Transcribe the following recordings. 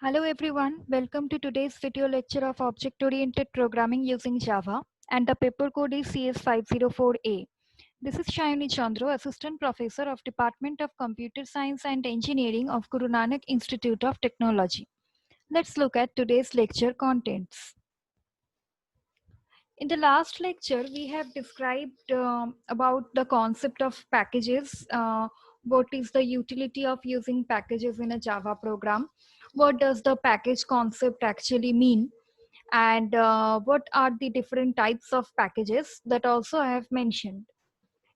Hello everyone, welcome to today's video lecture of object-oriented programming using Java, and the paper code is CS504A. This is Shayani Chandra, Assistant Professor of Department of Computer Science and Engineering of Guru Nanak Institute of Technology. Let's look at today's lecture contents. In the last lecture, we have described about the concept of packages. What is the utility of using packages in a Java program? What does the package concept actually mean? And what are the different types of packages that also I have mentioned.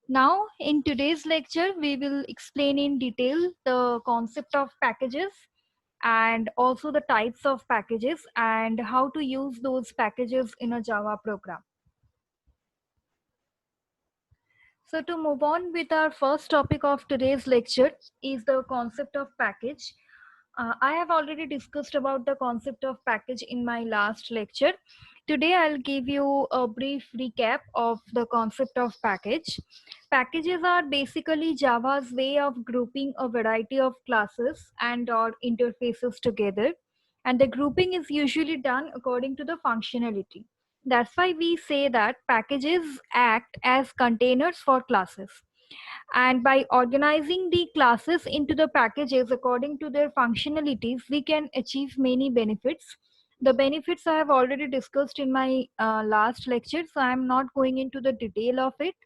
Now, in today's lecture, we will explain in detail the concept of packages and also the types of packages and how to use those packages in a Java program. So to move on with our first topic of today's lecture is the concept of package. I have already discussed about the concept of package in my last lecture. Today I'll give you a brief recap of the concept of package. Packages are basically Java's way of grouping a variety of classes and or interfaces together, and the grouping is usually done according to the functionality. That's why we say that packages act as containers for classes. And by organizing the classes into the packages according to their functionalities, we can achieve many benefits. The benefits I have already discussed in my last lecture, so I'm not going into the detail of it.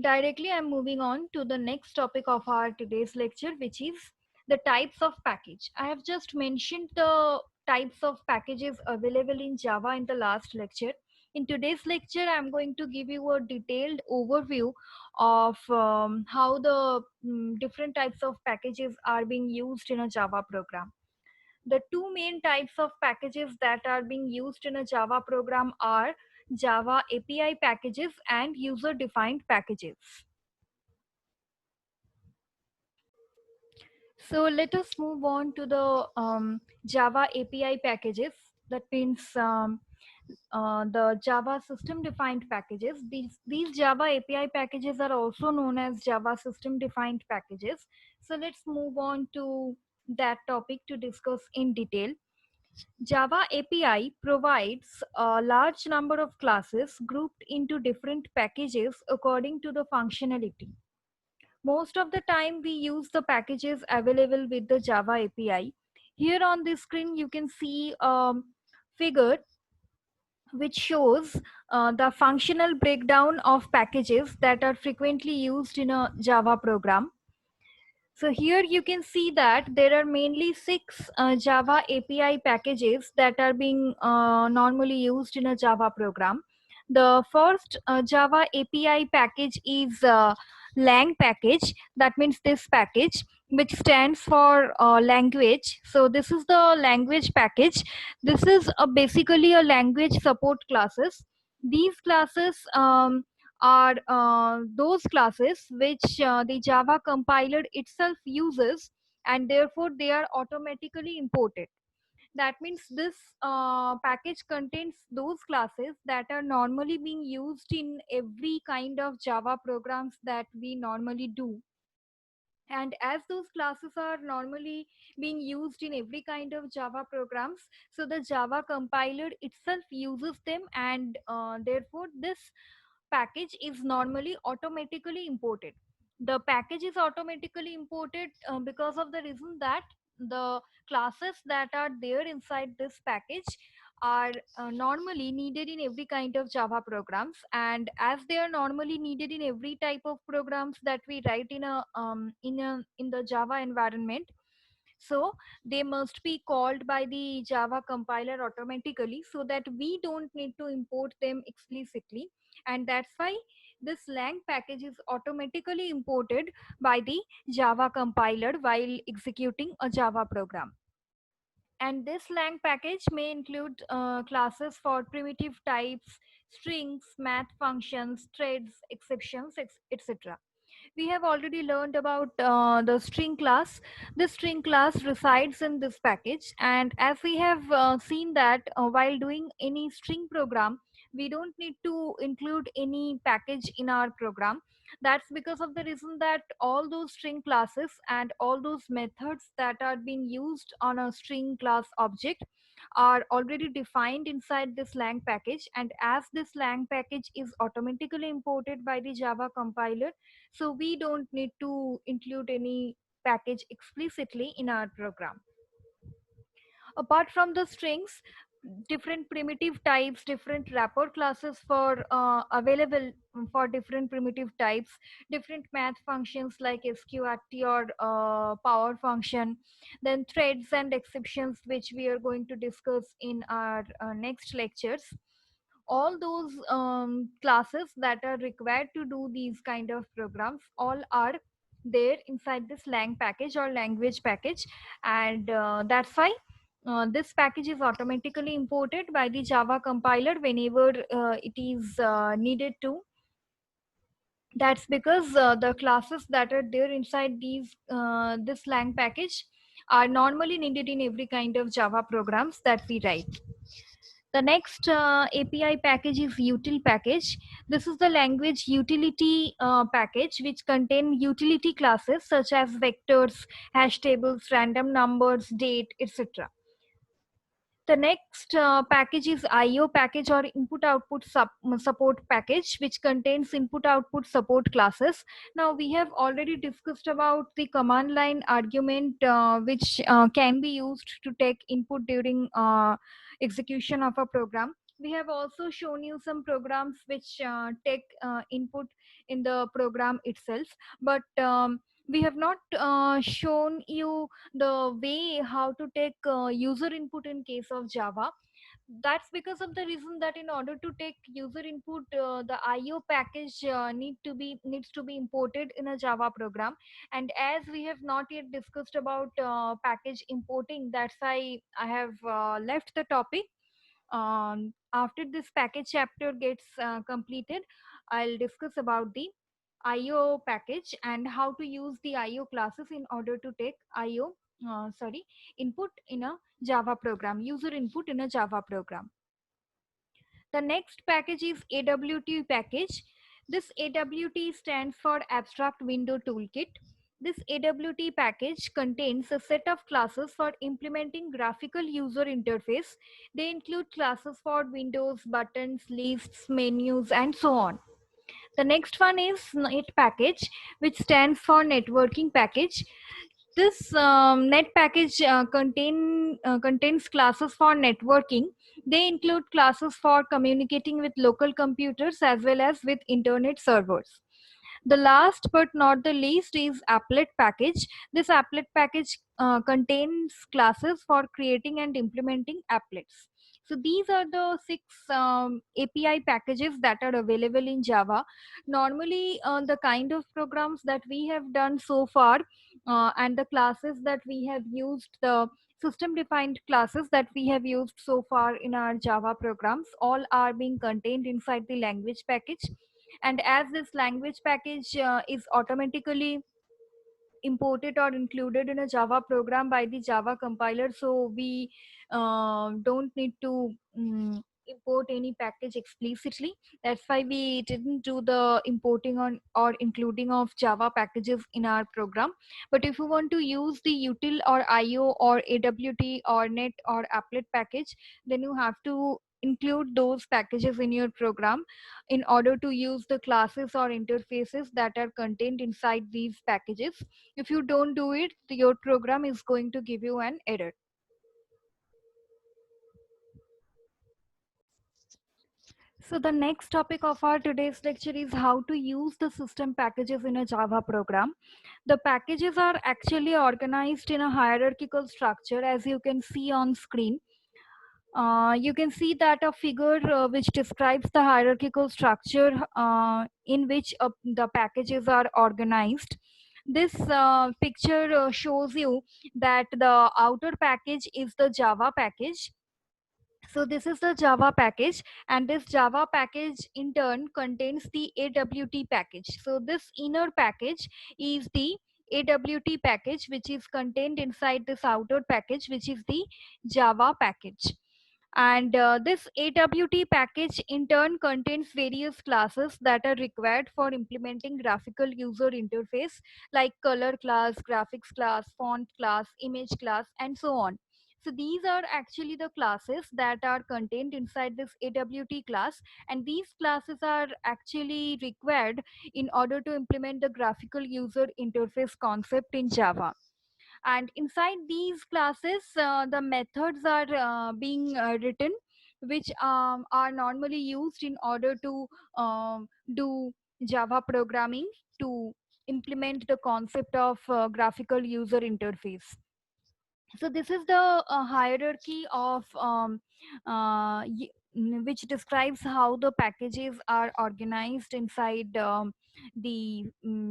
Directly, I'm moving on to the next topic of our today's lecture, which is the types of package. I have just mentioned the types of packages available in Java in the last lecture. In today's lecture, I'm going to give you a detailed overview of how the different types of packages are being used in a Java program. The two main types of packages that are being used in a Java program are Java API packages and user-defined packages. So let us move on to the Java API packages. That means the Java system-defined packages. These Java API packages are also known as Java system-defined packages. So let's move on to that topic to discuss in detail. Java API provides a large number of classes grouped into different packages according to the functionality. Most of the time we use the packages available with the Java API. Here on this screen you can see a figure which shows the functional breakdown of packages that are frequently used in a Java program. So here you can see that there are mainly six Java API packages that are being normally used in a Java program. The first Java API package is Lang package. That means this package, which stands for language. So this is the language package. This is basically a language support classes. These classes are those classes which the Java compiler itself uses, and therefore they are automatically imported. That means this package contains those classes that are normally being used in every kind of Java programs that we normally do. And as those classes are normally being used in every kind of Java programs, so the Java compiler itself uses them, and therefore this package is normally automatically imported. The package is automatically imported because of the reason that the classes that are there inside this package are normally needed in every kind of Java programs, and as they are normally needed in every type of programs that we write in the Java environment, so they must be called by the Java compiler automatically, so that we don't need to import them explicitly. And that's why this Lang package is automatically imported by the Java compiler while executing a Java program. And this Lang package may include classes for primitive types, strings, math functions, threads, exceptions, etc. We have already learned about the string class. The string class resides in this package, and as we have seen that while doing any string program, we don't need to include any package in our program. That's because of the reason that all those string classes and all those methods that are being used on a string class object are already defined inside this lang package, and as this lang package is automatically imported by the Java compiler, so we don't need to include any package explicitly in our program. Apart from the strings, different primitive types, different wrapper classes for available for different primitive types, different math functions like sqrt or power function, then threads and exceptions, which we are going to discuss in our next lectures. All those classes that are required to do these kind of programs all are there inside this lang package or language package, and that's why this package is automatically imported by the Java compiler whenever it is needed to. That's because the classes that are there inside these this lang package are normally needed in every kind of Java programs that we write. The next API package is util package. This is the language utility package which contain utility classes such as vectors, hash tables, random numbers, date, etc. The next package is IO package or input output support package, which contains input output support classes. Now we have already discussed about the command line argument, which can be used to take input during execution of a program. We have also shown you some programs which take input in the program itself, but we have not shown you the way how to take user input in case of Java. That's because of the reason that in order to take user input, the IO package needs to be imported in a Java program. And as we have not yet discussed about package importing, that's why I have left the topic. After this package chapter gets completed, I'll discuss about the IO package and how to use the IO classes in order to take input in a Java program, user input in a Java program. The next package is AWT package. This AWT stands for Abstract Window Toolkit. This AWT package contains a set of classes for implementing graphical user interface. They include classes for windows, buttons, lists, menus, and so on. The next one is net package, which stands for networking package. This net package contains classes for networking. They include classes for communicating with local computers as well as with internet servers. The last but not the least is applet package. This applet package contains classes for creating and implementing applets. So these are the six API packages that are available in Java. Normally, the kind of programs that we have done so far and the classes that we have used, the system defined classes that we have used so far in our Java programs, all are being contained inside the language package. And as this language package is automatically imported or included in a Java program by the Java compiler, so we don't need to import any package explicitly. That's why we didn't do the importing on or including of Java packages in our program. But if you want to use the util or IO or AWT or net or applet package, then you have to include those packages in your program in order to use the classes or interfaces that are contained inside these packages. If you don't do it, your program is going to give you an error. So the next topic of our today's lecture is how to use the system packages in a Java program. The packages are actually organized in a hierarchical structure, as you can see on screen. You can see that a figure which describes the hierarchical structure in which the packages are organized. This picture shows you that the outer package is the Java package. So this is the Java package, and this Java package in turn contains the AWT package. So this inner package is the AWT package, which is contained inside this outer package, which is the Java package. And this AWT package in turn contains various classes that are required for implementing graphical user interface like color class, graphics class, font class, image class, and so on. So these are actually the classes that are contained inside this AWT class, and these classes are actually required in order to implement the graphical user interface concept in Java. And inside these classes the methods are being written, which are normally used in order to do Java programming to implement the concept of graphical user interface. So this is the hierarchy of which describes how the packages are organized inside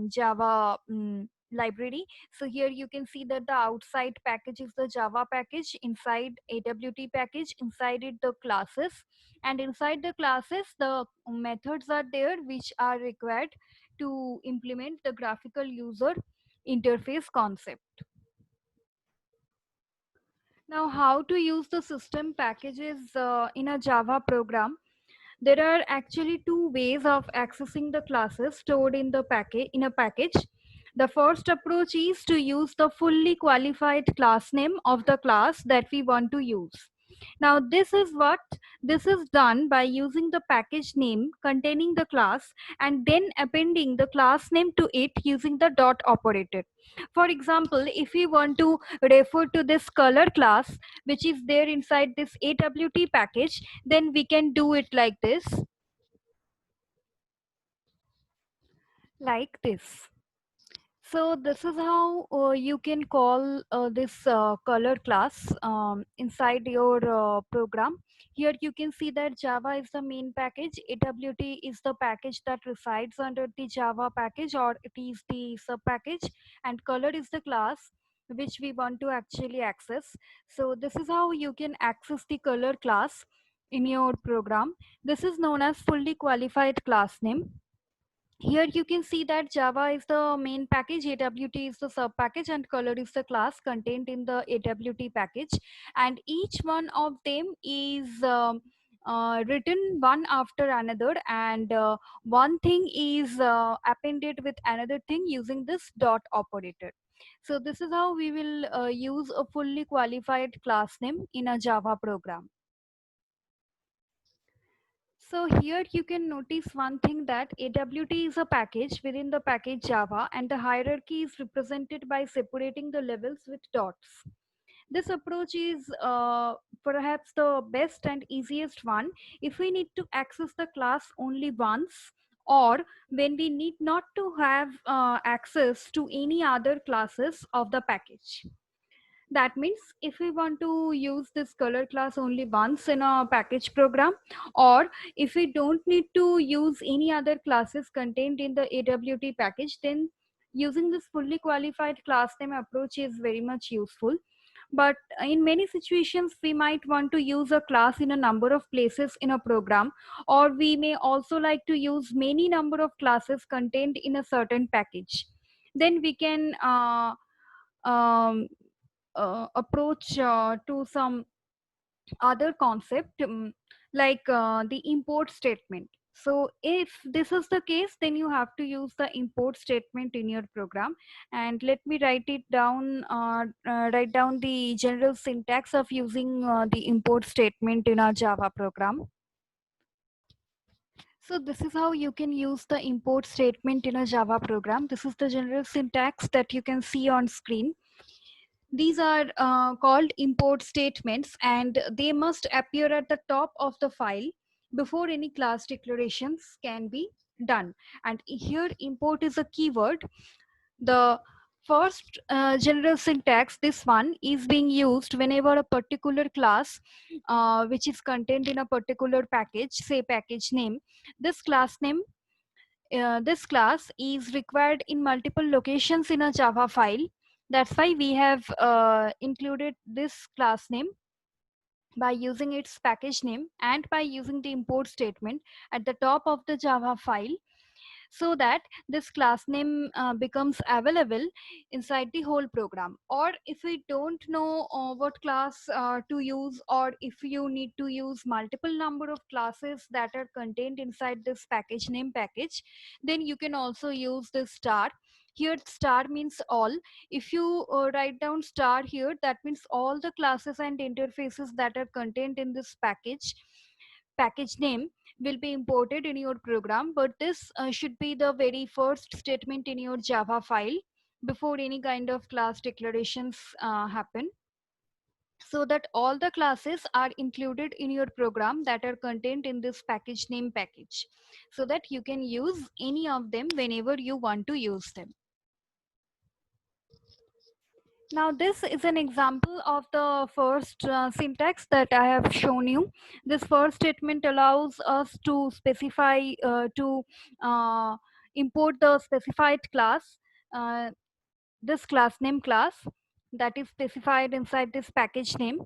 Java library. So here you can see that the outside package is the Java package, inside AWT package, inside it the classes, and inside the classes the methods are there which are required to implement the graphical user interface concept. Now, how to use the system packages in a Java program? There are actually two ways of accessing the classes stored in the package in a package. The first approach is to use the fully qualified class name of the class that we want to use. Now this is done by using the package name containing the class and then appending the class name to it using the dot operator. For example, if we want to refer to this color class which is there inside this AWT package, then we can do it like this, like this. So this is how you can call this color class inside your program. Here you can see that Java is the main package, AWT is the package that resides under the Java package, or it is the sub package, and color is the class which we want to actually access. So this is how you can access the color class in your program. This is known as fully qualified class name. Here you can see that Java is the main package, AWT is the sub package, and color is the class contained in the AWT package. And each one of them is written one after another, and one thing is appended with another thing using this dot operator. So this is how we will use a fully qualified class name in a Java program. So here you can notice one thing, that AWT is a package within the package Java, and the hierarchy is represented by separating the levels with dots. This approach is perhaps the best and easiest one if we need to access the class only once, or when we need not to have access to any other classes of the package. That means if we want to use this color class only once in a package program, or if we don't need to use any other classes contained in the AWT package, then using this fully qualified class name approach is very much useful. But in many situations we might want to use a class in a number of places in a program, or we may also like to use many number of classes contained in a certain package. Then we can um, approach to some other concept, like the import statement. So if this is the case, then you have to use the import statement in your program. And let me write down the general syntax of using the import statement in our Java program. So this is how you can use the import statement in a Java program. This is the general syntax that you can see on screen. These are called import statements, and they must appear at the top of the file before any class declarations can be done. And here import is a keyword. The first general syntax, this one, is being used whenever a particular class which is contained in a particular package, say package name, this class name, this class is required in multiple locations in a Java file. That's why we have included this class name by using its package name and by using the import statement at the top of the Java file. so that this class name becomes available inside the whole program. Or if we don't know what class to use, or if you need to use multiple number of classes that are contained inside this package name package, then you can also use this star. Here star means all. If you write down star here, that means all the classes and interfaces that are contained in this package name will be imported in your program. But this should be the very first statement in your Java file before any kind of class declarations happen, so that all the classes are included in your program that are contained in this package name package, so that you can use any of them whenever you want to use them. Now this is an example of the first syntax that I have shown you. This first statement allows us to specify to uh, import the specified class, uh, this class name class that is specified inside this package name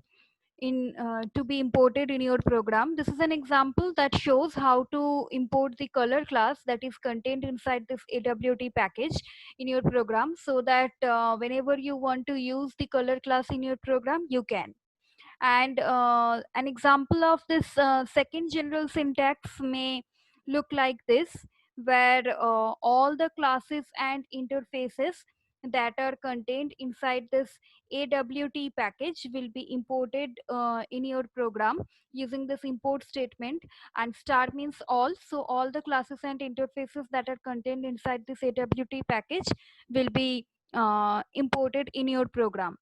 in to be imported in your program. This is an example that shows how to import the color class that is contained inside this AWT package in your program, so that whenever you want to use the color class in your program, you can. And an example of this second general syntax may look like this, where all the classes and interfaces that are contained inside this AWT package will be imported in your program using this import statement. And star means all, so all the classes and interfaces that are contained inside this AWT package will be imported in your program.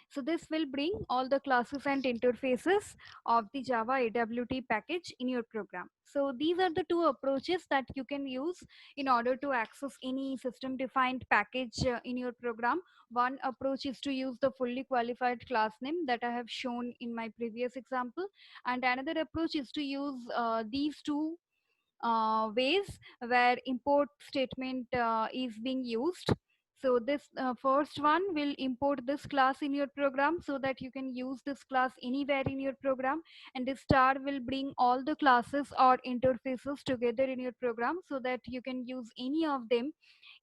So this will bring all the classes and interfaces of the Java AWT package in your program. So these are the two approaches that you can use in order to access any system defined package in your program. One approach is to use the fully qualified class name that I have shown in my previous example. And another approach is to use these two ways where import statement is being used. So this first one will import this class in your program so that you can use this class anywhere in your program, and this star will bring all the classes or interfaces together in your program so that you can use any of them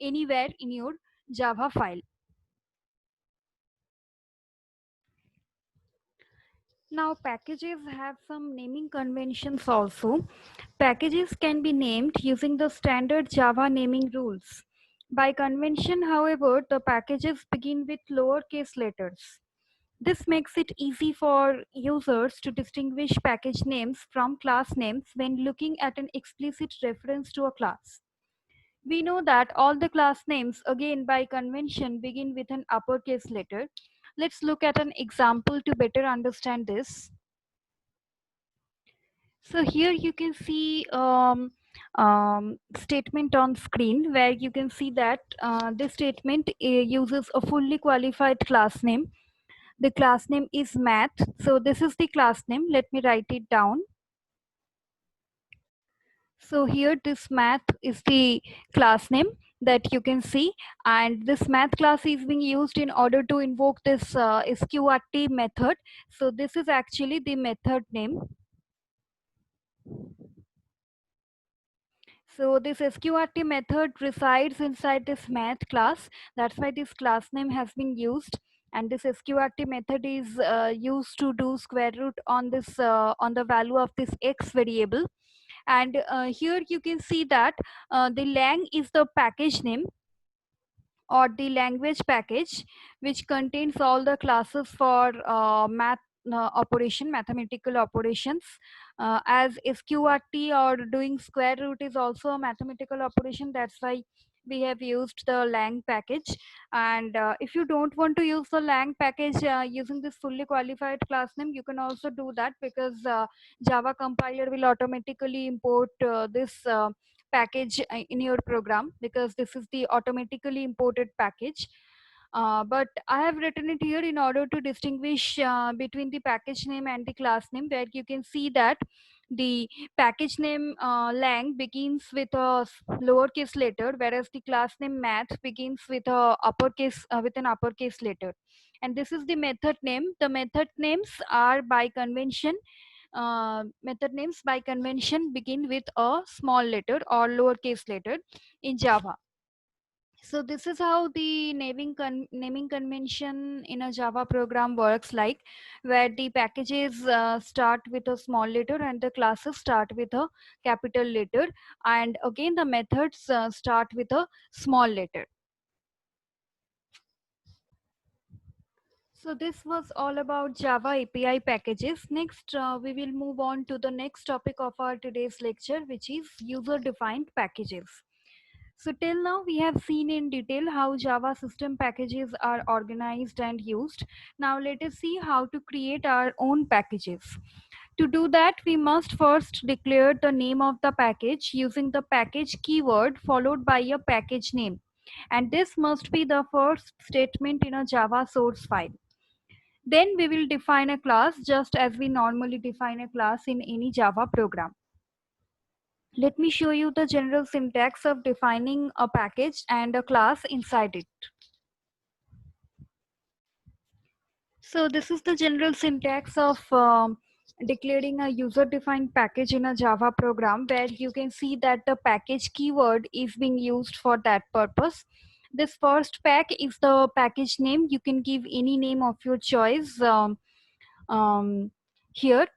anywhere in your Java file. Now packages have some naming conventions also. Packages can be named using the standard Java naming rules. By convention, however, the packages begin with lowercase letters. This makes it easy for users to distinguish package names from class names when looking at an explicit reference to a class. We know that all the class names, again by convention, begin with an uppercase letter. Let's look at an example to better understand this. So here you can see statement on screen where you can see that this statement uses a fully qualified class name. The class name is math. So this is the class name. Let me write it down. So here this math is the class name that you can see, and this math class is being used in order to invoke this sqrt method. So this is actually the method name. So this sqrt method resides inside this math class. That's why this class name has been used. And this sqrt method is used to do square root on this on the value of this x variable. And here you can see that the lang is the package name or the language package, which contains all the classes for mathematical operations. As sqrt or doing square root is also a mathematical operation, that's why we have used the lang package. And if you don't want to use the lang package using this fully qualified class name, you can also do that, because Java compiler will automatically import this package in your program, because this is the automatically imported package. But I have written it here in order to distinguish between the package name and the class name, where you can see that the package name lang begins with a lowercase letter, whereas the class name math begins with a uppercase with an uppercase letter. And this is the method name. The method names are by convention method names by convention begin with a small letter or lowercase letter in Java. So this is how the naming convention in a Java program works like, where the packages start with a small letter and the classes start with a capital letter, and again the methods start with a small letter. So this was all about Java API packages. Next, we will move on to the next topic of our today's lecture, which is user-defined packages. So till now we have seen in detail how Java system packages are organized and used. Now let us see how to create our own packages. To do that, we must first declare the name of the package using the package keyword followed by a package name. And this must be the first statement in a Java source file. Then we will define a class just as we normally define a class in any Java program. Let me show you the general syntax of defining a package and a class inside it. So this is the general syntax of declaring a user-defined package in a Java program, where you can see that the package keyword is being used for that purpose. This first pack is the package name. You can give any name of your choice here.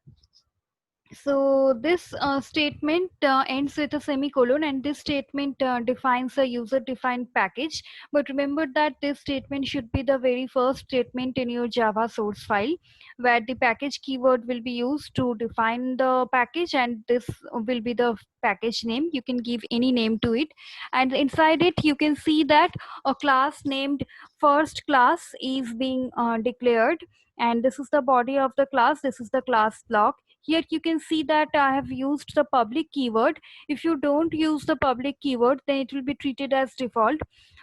So this statement ends with a semicolon, and this statement defines a user defined package. But remember that this statement should be the very first statement in your Java source file, where the package keyword will be used to define the package, and this will be the package name. You can give any name to it, and inside it you can see that a class named first class is being declared, and this is the body of the class. This is the class block. Here you can see that I have used the public keyword. If you don't use the public keyword, then it will be treated as default.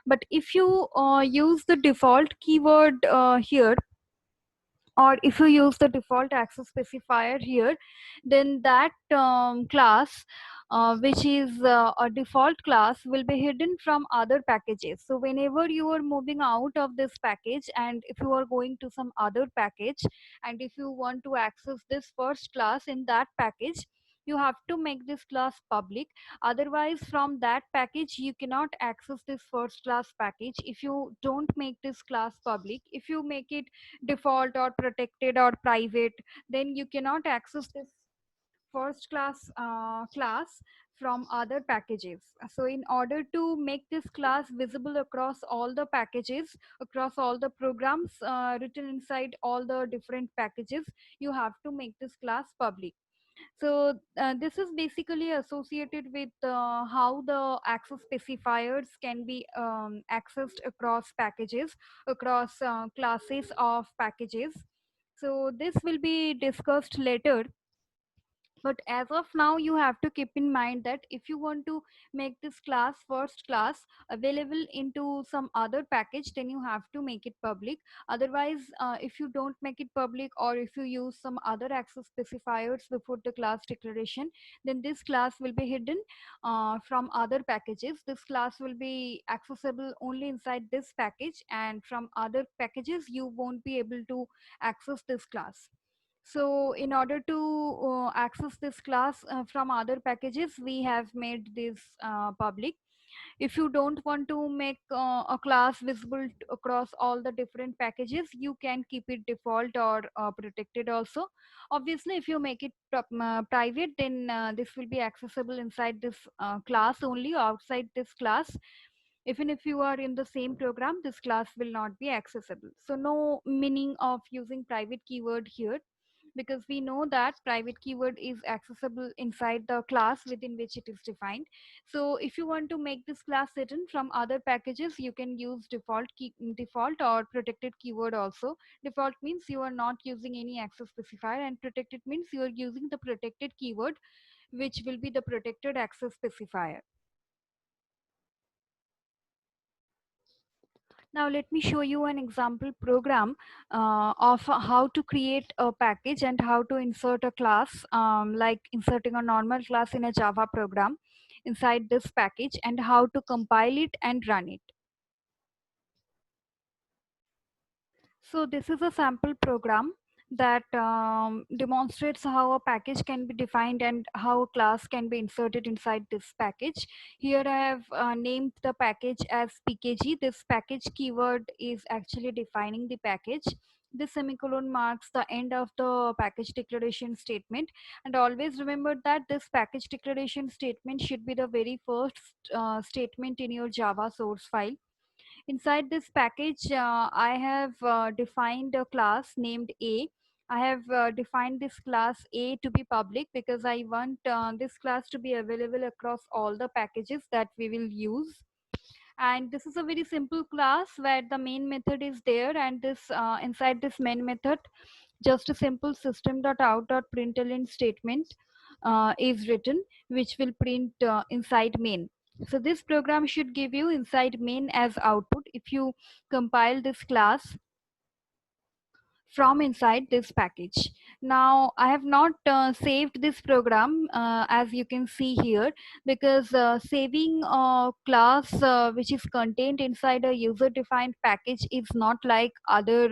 But if you use the default keyword here, or if you use the default access specifier here, then that class which is a default class will be hidden from other packages. So whenever you are moving out of this package, and if you are going to some other package, and if you want to access this first class in that package, you have to make this class public. Otherwise, from that package you cannot access this first class package if you don't make this class public. If you make it default or protected or private, then you cannot access this first class from other packages. So in order to make this class visible across all the packages, across all the programs written inside all the different packages, you have to make this class public. So this is basically associated with how the access specifiers can be accessed across packages, across classes of packages. So this will be discussed later, but as of now you have to keep in mind that if you want to make this class first class available into some other package, then you have to make it public. Otherwise, if you don't make it public, or if you use some other access specifiers before the class declaration, then this class will be hidden from other packages. This class will be accessible only inside this package, and from other packages you won't be able to access this class. So in order to access this class from other packages, we have made this public. If you don't want to make a class visible across all the different packages, you can keep it default or protected also. Obviously, if you make it private, then this will be accessible inside this class only. Outside this class, even if you are in the same program, this class will not be accessible. So no meaning of using private keyword here, because we know that private keyword is accessible inside the class within which it is defined. So if you want to make this class hidden from other packages, you can use default or protected keyword also. Default means you are not using any access specifier, and protected means you are using the protected keyword, which will be the protected access specifier. Now let me show you an example program of how to create a package and how to insert a class, like inserting a normal class in a Java program inside this package, and how to compile it and run it. So this is a sample program that demonstrates how a package can be defined and how a class can be inserted inside this package. Here I have named the package as pkg. This package keyword is actually defining the package. This semicolon marks the end of the package declaration statement, and always remember that this package declaration statement should be the very first statement in your Java source file. Inside this package, I have defined a class named A. I have defined this class A to be public because I want this class to be available across all the packages that we will use. And this is a very simple class where the main method is there, and this inside this main method, just a simple system.out.println statement is written, which will print inside main. So this program should give you inside main as output if you compile this class from inside this package. Now I have not saved this program as you can see here, because saving a class which is contained inside a user defined package is not like other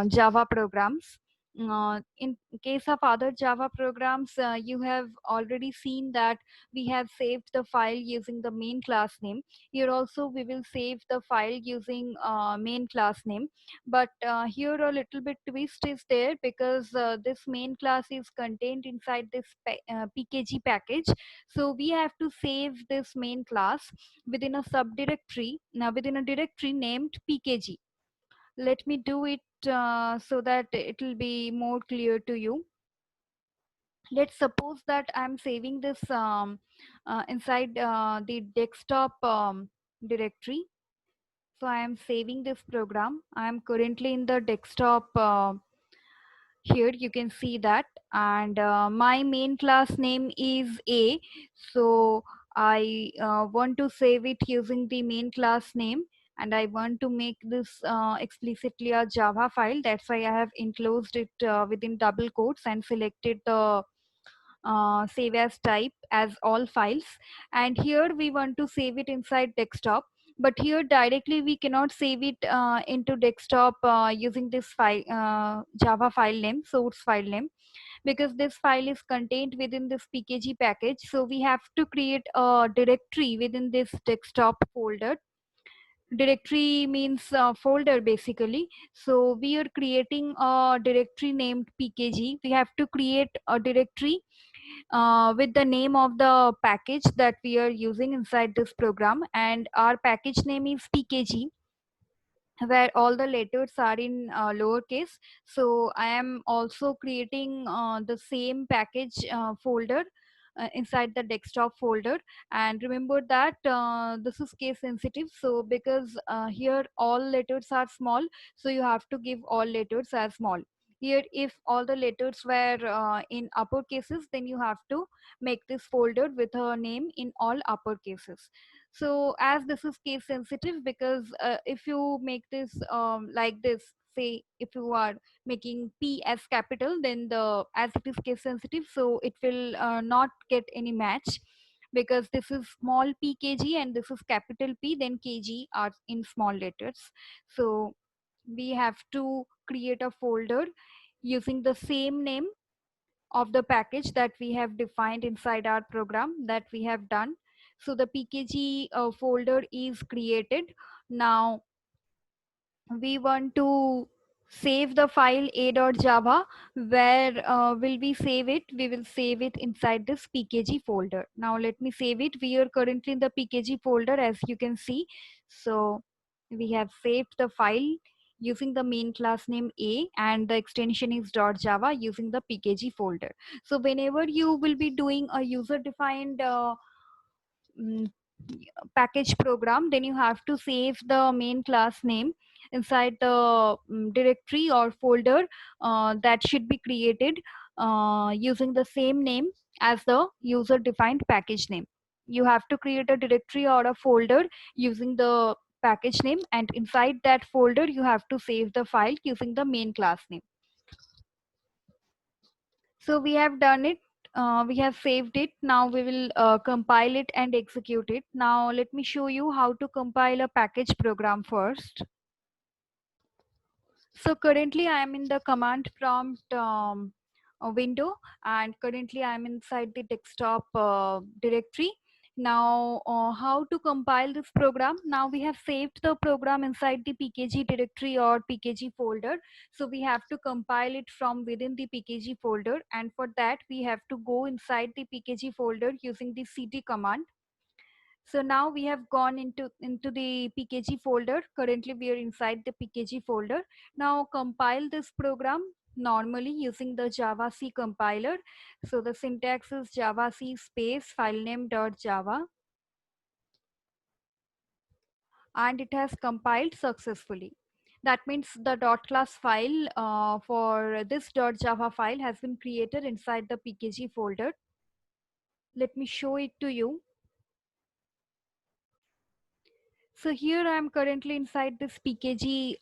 Java programs. In case of other Java programs, you have already seen that we have saved the file using the main class name. Here also we will save the file using main class name, but here a little bit twist is there, because this main class is contained inside this pkg package. So we have to save this main class within a subdirectory, now within a directory named pkg. Let me do it so that it will be more clear to you. Let's suppose that I'm saving this inside the desktop directory. So I am saving this program. I am currently in the desktop. Here you can see that, and my main class name is A. So I want to save it using the main class name, and I want to make this explicitly a Java file. That's why I have enclosed it within double quotes and selected the save as type as all files. And here we want to save it inside desktop, but here directly we cannot save it into desktop using this file Java file name, source file name, because this file is contained within this pkg package. So we have to create a directory within this desktop folder. Directory means folder basically. So we are creating a directory named pkg. We have to create a directory with the name of the package that we are using inside this program, and our package name is pkg, where all the letters are in lowercase. So I am also creating the same package folder inside the desktop folder. And remember that this is case sensitive, so because here all letters are small, so you have to give all letters as small. Here if all the letters were in upper cases, then you have to make this folder with a name in all upper cases. So as this is case sensitive, because if you make this like this, say if you are making p as capital, then the as it is case sensitive, so it will not get any match, because this is small p kg and this is capital P, then kg are in small letters. So we have to create a folder using the same name of the package that we have defined inside our program that we have done. So the pkg folder is created. Now we want to save the file a.java. Where will we save it? We will save it inside this pkg folder. Now let me save it. We are currently in the pkg folder, as you can see. So we have saved the file using the main class name A, and the extension is .java using the pkg folder. So whenever you will be doing a user defined mm, package program, then you have to save the main class name inside the directory or folder that should be created using the same name as the user defined package name. You have to create a directory or a folder using the package name, and inside that folder you have to save the file using the main class name. So we have done it. We have saved it. Now we will compile it and execute it. Now let me show you how to compile a package program first. So currently I am in the command prompt window, and currently I am inside the desktop directory. Now how to compile this program? Now we have saved the program inside the pkg directory or pkg folder. So we have to compile it from within the pkg folder, and for that we have to go inside the pkg folder using the cd command. So now we have gone into the pkg folder. Currently we are inside the pkg folder. Now compile this program normally using the java c compiler. So the syntax is java c space filename dot java, and it has compiled successfully. That means the dot class file for this dot java file has been created inside the pkg folder. Let me show it to you. So here I am currently inside this pkg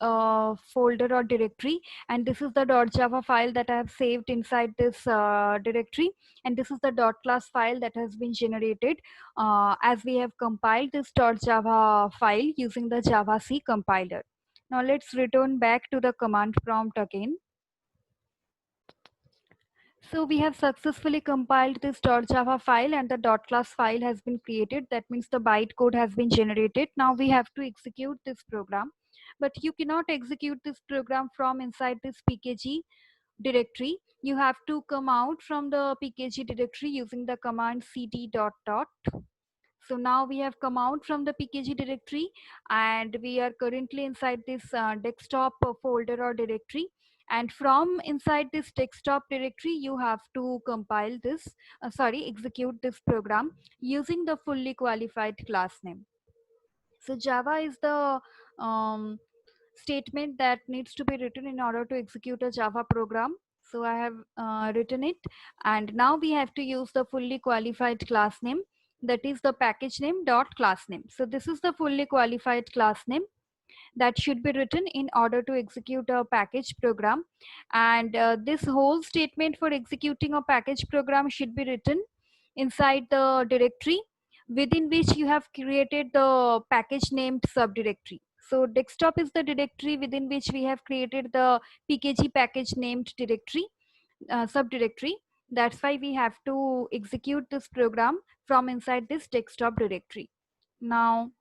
folder or directory, and this is the .java file that I have saved inside this directory, and this is the .class file that has been generated as we have compiled this .java file using the javac compiler. Now let's return back to the command prompt again. So we have successfully compiled this .java file, and the .class file has been created. That means the bytecode has been generated. Now we have to execute this program, but you cannot execute this program from inside this pkg directory. You have to come out from the pkg directory using the command cd dot dot. So now we have come out from the pkg directory, and we are currently inside this desktop folder or directory. And from inside this desktop directory, you have to compile this, execute this program using the fully qualified class name. So Java is the statement that needs to be written in order to execute a Java program. So I have written it, and now we have to use the fully qualified class name, that is the package name dot class name. So this is the fully qualified class name that should be written in order to execute a package program. And this whole statement for executing a package program should be written inside the directory within which you have created the package named subdirectory. So desktop is the directory within which we have created the pkg package named directory, subdirectory. That's why we have to execute this program from inside this desktop directory. Now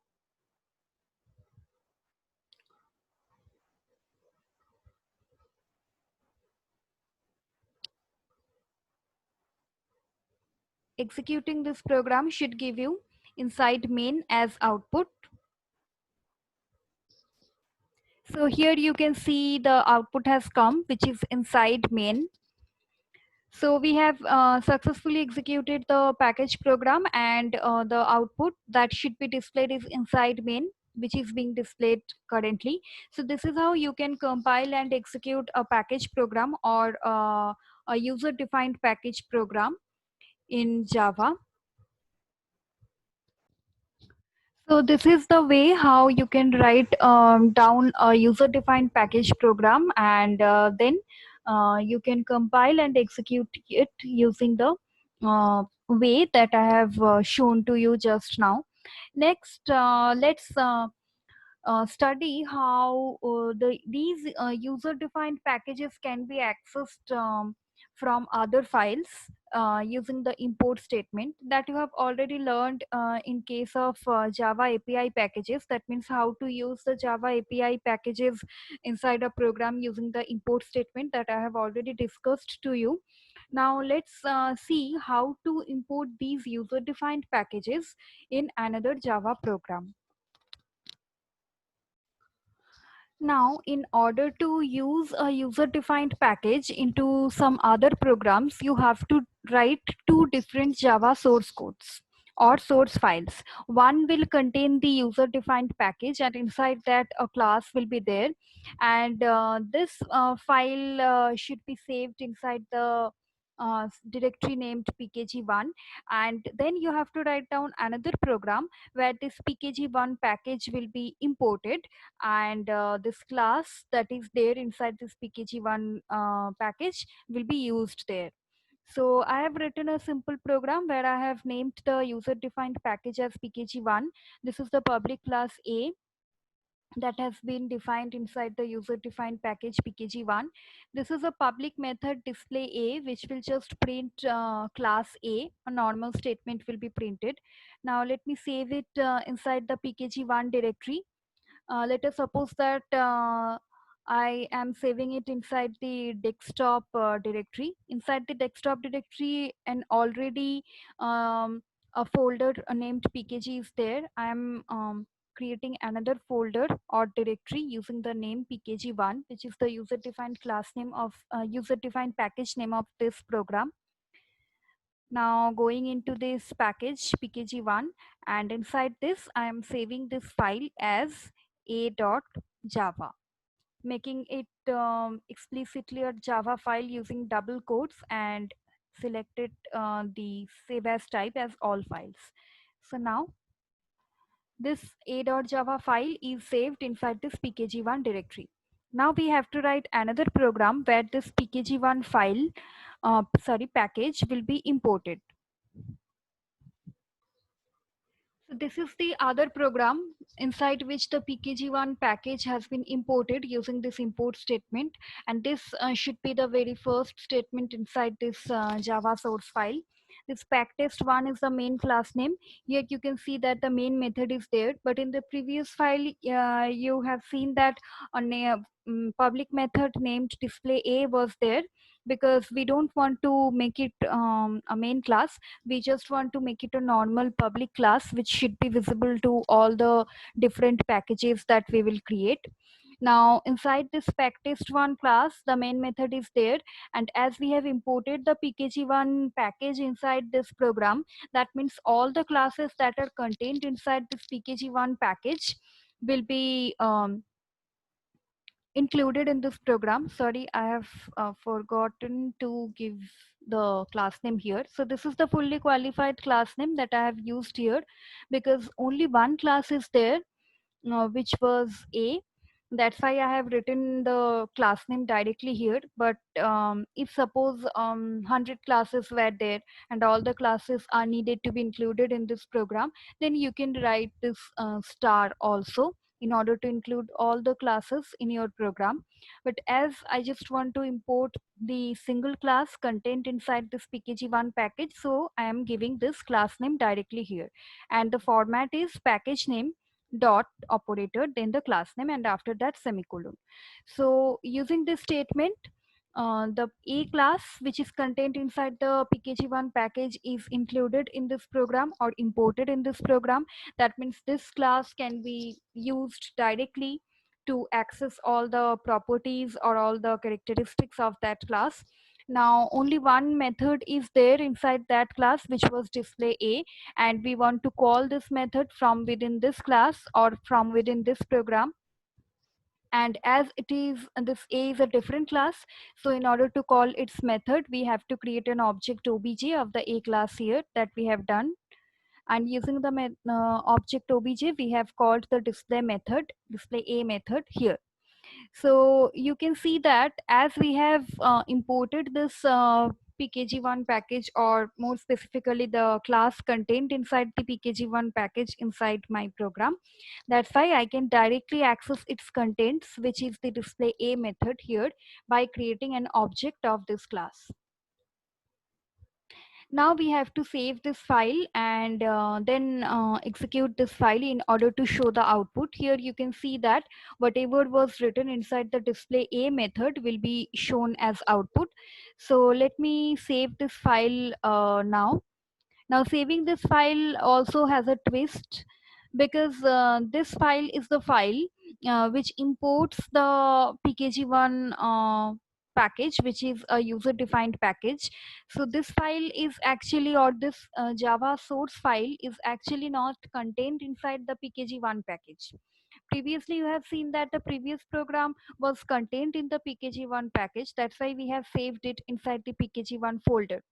executing this program should give you inside main as output. So here you can see the output has come, which is inside main. So we have successfully executed the package program, and the output that should be displayed is inside main, which is being displayed currently. So this is how you can compile and execute a package program or a user defined package program in Java. So this is the way how you can write down a user-defined package program, and then you can compile and execute it using the way that I have shown to you just now. Next, let's study how these user-defined packages can be accessed from other files using the import statement that you have already learned in case of Java API packages. That means how to use the Java API packages inside a program using the import statement that I have already discussed to you. Now let's see how to import these user-defined packages in another Java program. Now, in order to use a user-defined package into some other programs, you have to write two different Java source codes or source files. One will contain the user-defined package, and inside that a class will be there. And this file should be saved inside the directory named pkg1. And then you have to write down another program where this pkg1 package will be imported, and this class that is there inside this pkg1 package will be used there. So I have written a simple program where I have named the user defined package as pkg1. This is the public class A, that has been defined inside the user defined package pkg1. This is a public method display a, which will just print class a normal statement will be printed. Now let me save it inside the pkg1 directory. Let us suppose that I am saving it inside the desktop directory. Inside the desktop directory, and already a folder named pkg is there. I am creating another folder or directory using the name pkg1, which is the user defined class name of user defined package name of this program. Now going into this package pkg1, and inside this I am saving this file as a.java, making it explicitly a Java file using double quotes, and selected the save as type as all files. So now this a.java file is saved inside this pkg1 directory. Now we have to write another program where this pkg1 file, package will be imported. So this is the other program inside which the pkg1 package has been imported using this import statement, and this should be the very first statement inside this Java source file. This packtest1 is the main class name. Here you can see that the main method is there, but in the previous file you have seen that a public method named display a was there, because we don't want to make it a main class. We just want to make it a normal public class which should be visible to all the different packages that we will create. Now inside this packtest1 class, the main method is there, and as we have imported the pkg1 package inside this program, that means all the classes that are contained inside this pkg1 package will be included in this program. Sorry, I have forgotten to give the class name here. So this is the fully qualified class name that I have used here, because only one class is there, which was a. That's why I have written the class name directly here. But if suppose 100 classes were there and all the classes are needed to be included in this program, then you can write this star also in order to include all the classes in your program. But as I just want to import the single class content inside this pkg1 package, so I am giving this class name directly here, and the format is package name dot operator, then the class name, and after that semicolon. So using this statement, the a class which is contained inside the pkg1 package is included in this program or imported in this program. That means this class can be used directly to access all the properties or all the characteristics of that class. Now only one method is there inside that class, which was display a, and we want to call this method from within this class or from within this program. And as it is, this a is a different class, so in order to call its method, we have to create an object obj of the a class here, that we have done. And using the object obj, we have called the display a method here. So you can see that as we have imported this pkg1 package, or more specifically the class contained inside the pkg1 package inside my program, that's why I can directly access its contents, which is the display a method here, by creating an object of this class. Now we have to save this file and then execute this file in order to show the output. Here you can see that whatever was written inside the display a method will be shown as output. So let me save this file now. Now saving this file also has a twist, because this file is the file which imports the pkg1 package, which is a user defined package. So this file is actually, or this Java source file is actually not contained inside the pkg1 package. Previously you have seen that the previous program was contained in the pkg1 package, that's why we have saved it inside the pkg1 folder.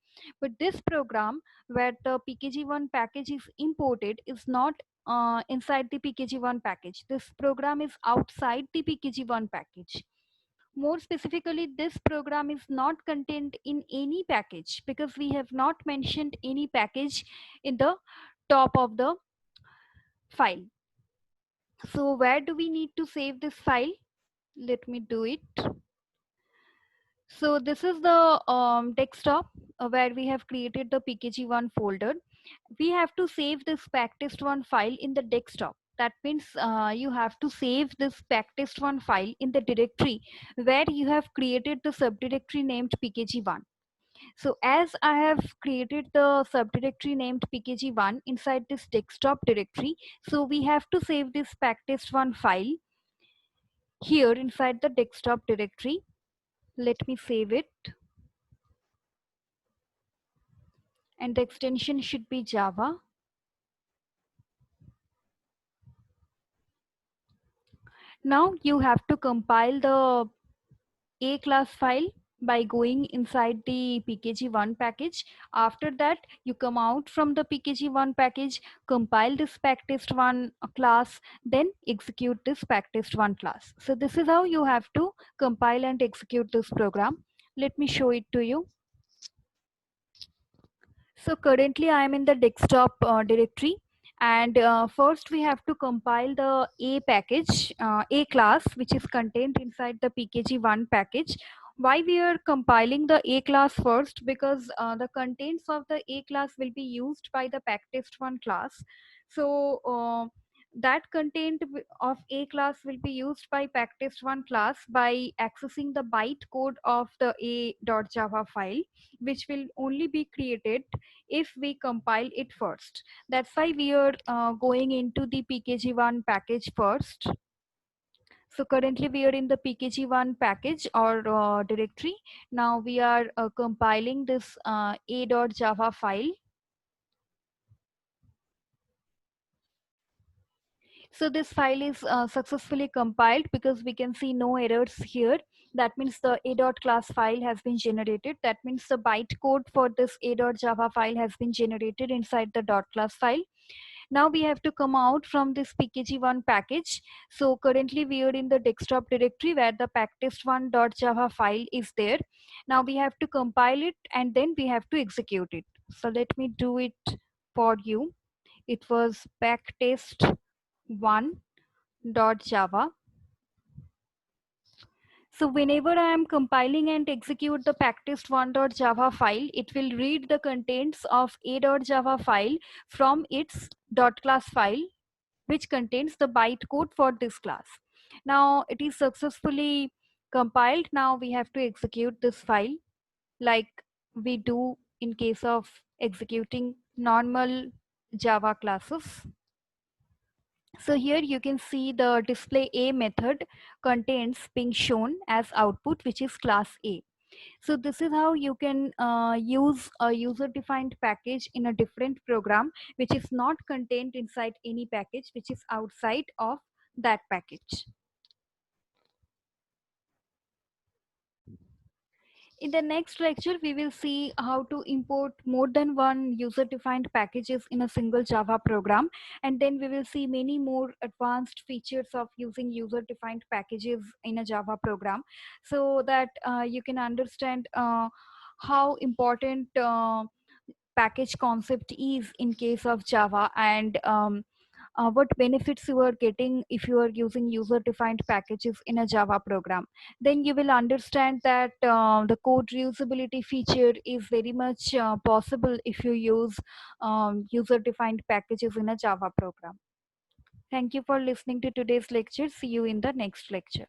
But this program, where the pkg1 package is imported, is not inside the pkg1 package. This program is outside the pkg1 package. More specifically, this program is not contained in any package, because we have not mentioned any package in the top of the file. So where do we need to save this file? Let me do it. So this is the desktop where we have created the pkg1 folder. We have to save this packtest1 file in the desktop. That means you have to save this packtest1 file in the directory where you have created the subdirectory named pkg1. So as I have created the subdirectory named pkg1 inside this desktop directory, so we have to save this packtest1 file here inside the desktop directory. Let me save it, and the extension should be Java. Now you have to compile the A class file by going inside the pkg1 package. After that, you come out from the pkg1 package, compile this packtest1 class, then execute this packtest1 class. So this is how you have to compile and execute this program. Let me show it to you. So currently I am in the desktop directory, and first we have to compile the A package, A class, which is contained inside the pkg1 package. Why we are compiling the A class first? Because the contents of the A class will be used by the packtest1 class. So that of A class will be used by packtest1 class by accessing the bytecode of the a.java file, which will only be created if we compile it first. That's why we are going into the pkg1 package first. So currently we are in the pkg1 package or directory. Now we are compiling this a.java file. So this file is successfully compiled because we can see no errors here. That means the a.class file has been generated. That means the bytecode for this a.java file has been generated inside the .class file. Now we have to come out from this pkg1 package. So currently we are in the desktop directory where the packtest1.java file is there. Now we have to compile it and then we have to execute it. So let me do it for you. It was packtest1.java. So whenever I am compiling and execute the packtest1.java file, it will read the contents of a.java file from its .class file, which contains the bytecode for this class. Now it is successfully compiled. Now we have to execute this file like we do in case of executing normal Java classes. So here you can see the display A method contains being shown as output, which is class A. So this is how you can use a user-defined package in a different program, which is not contained inside any package, which is outside of that package. In the next lecture, we will see how to import more than one user-defined packages in a single Java program. And then we will see many more advanced features of using user-defined packages in a Java program, so that you can understand how important package concept is in case of Java, and what benefits you are getting if you are using user defined packages in a Java program. Then you will understand that the code reusability feature is very much possible if you use user defined packages in a Java program. Thank you for listening to today's lecture. See you in the next lecture.